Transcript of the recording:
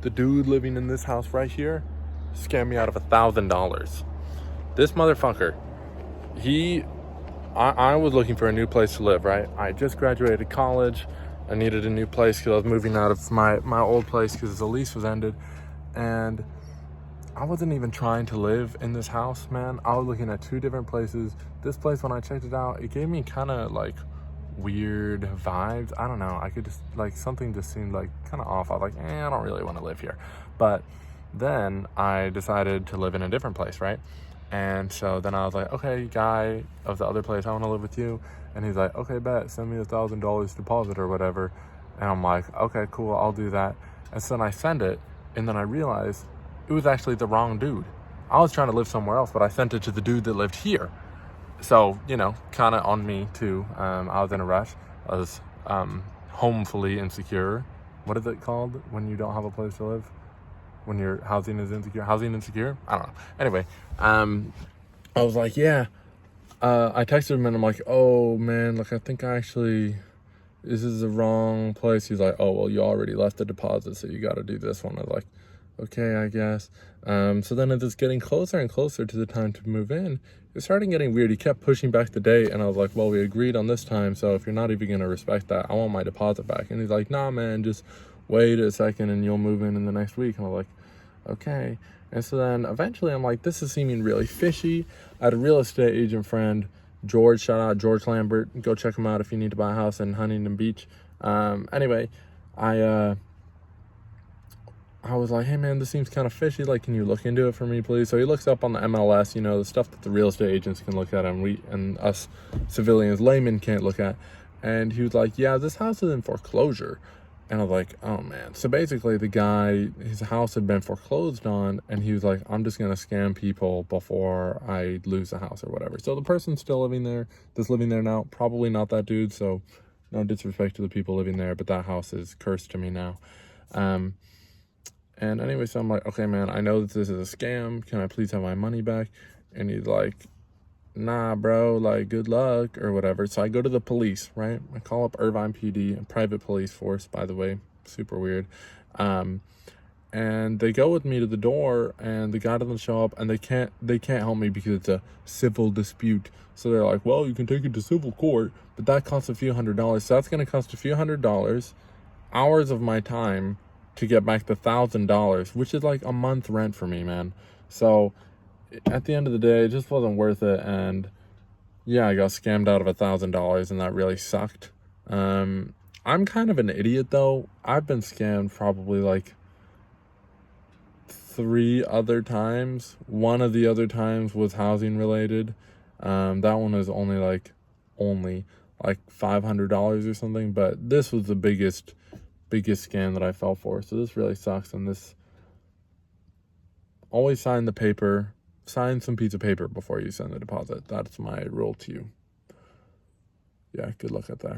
The dude living in this house right here scammed me out of $1,000. This motherfucker, I was looking for a new place to live, right? I just graduated college. I needed a new place because I was moving out of my old place because the lease was ended. And I wasn't even trying to live in this house, man. I was looking at two different places. This place, when I checked it out, it gave me kind of like weird vibes. I don't know. I could just like something just seemed like kind of off. I was like, I don't really want to live here. But then I decided to live in a different place, right? And so then I was like, okay, guy of the other place, I want to live with you. And he's like, okay, bet, send me $1,000 deposit or whatever. And I'm like, okay, cool, I'll do that. And so then I send it, and then I realized it was actually the wrong dude. I was trying to live somewhere else, but I sent it to the dude that lived here. So, kind of on me too. I was in a rush. I was homefully insecure. What is it called when you don't have a place to live? When your housing is insecure? Housing insecure? I don't know. Anyway, I was like, yeah. I texted him and I'm like, oh man, look, I think this is the wrong place. He's like, oh, well, you already left the deposit, so you got to do this one. I was like, okay, I guess. So then as it's getting closer and closer to the time to move in, it started getting weird. He kept pushing back the date, and I was like, well, we agreed on this time, so if you're not even going to respect that, I want my deposit back. And he's like, nah, man, just wait a second and you'll move in the next week. And I was like, okay. And so then eventually I'm like, this is seeming really fishy. I had a real estate agent friend, George, shout out George Lambert. Go check him out if you need to buy a house in Huntington Beach. Anyway, I was like, hey man, this seems kind of fishy. Like, can you look into it for me, please? So he looks up on the MLS, the stuff that the real estate agents can look at and us civilians, laymen can't look at. And he was like, yeah, this house is in foreclosure. And I was like, oh man. So basically the guy, his house had been foreclosed on, and he was like, I'm just going to scam people before I lose the house or whatever. So the person's still living there, that's living there now, probably not that dude. So no disrespect to the people living there, but that house is cursed to me now. And anyway, so I'm like, okay, man, I know that this is a scam. Can I please have my money back? And he's like, nah, bro, like, good luck or whatever. So I go to the police, right? I call up Irvine PD, a private police force, by the way, super weird. And they go with me to the door, and the guy doesn't show up, and they can't help me because it's a civil dispute. So they're like, well, you can take it to civil court, but that costs a few $100s. So that's going to cost a few $100, hours of my time to get back the $1,000, which is like a month rent for me, man. So at the end of the day, it just wasn't worth it. And yeah, I got scammed out of $1,000, and that really sucked. I'm kind of an idiot though. I've been scammed probably like 3 other times. One of the other times was housing related. That one was only like $500 or something, but this was the biggest scam that I fell for. So this really sucks. And this, always sign the paper, sign some piece of paper before you send the deposit. That's my rule to you. Yeah, good luck out there.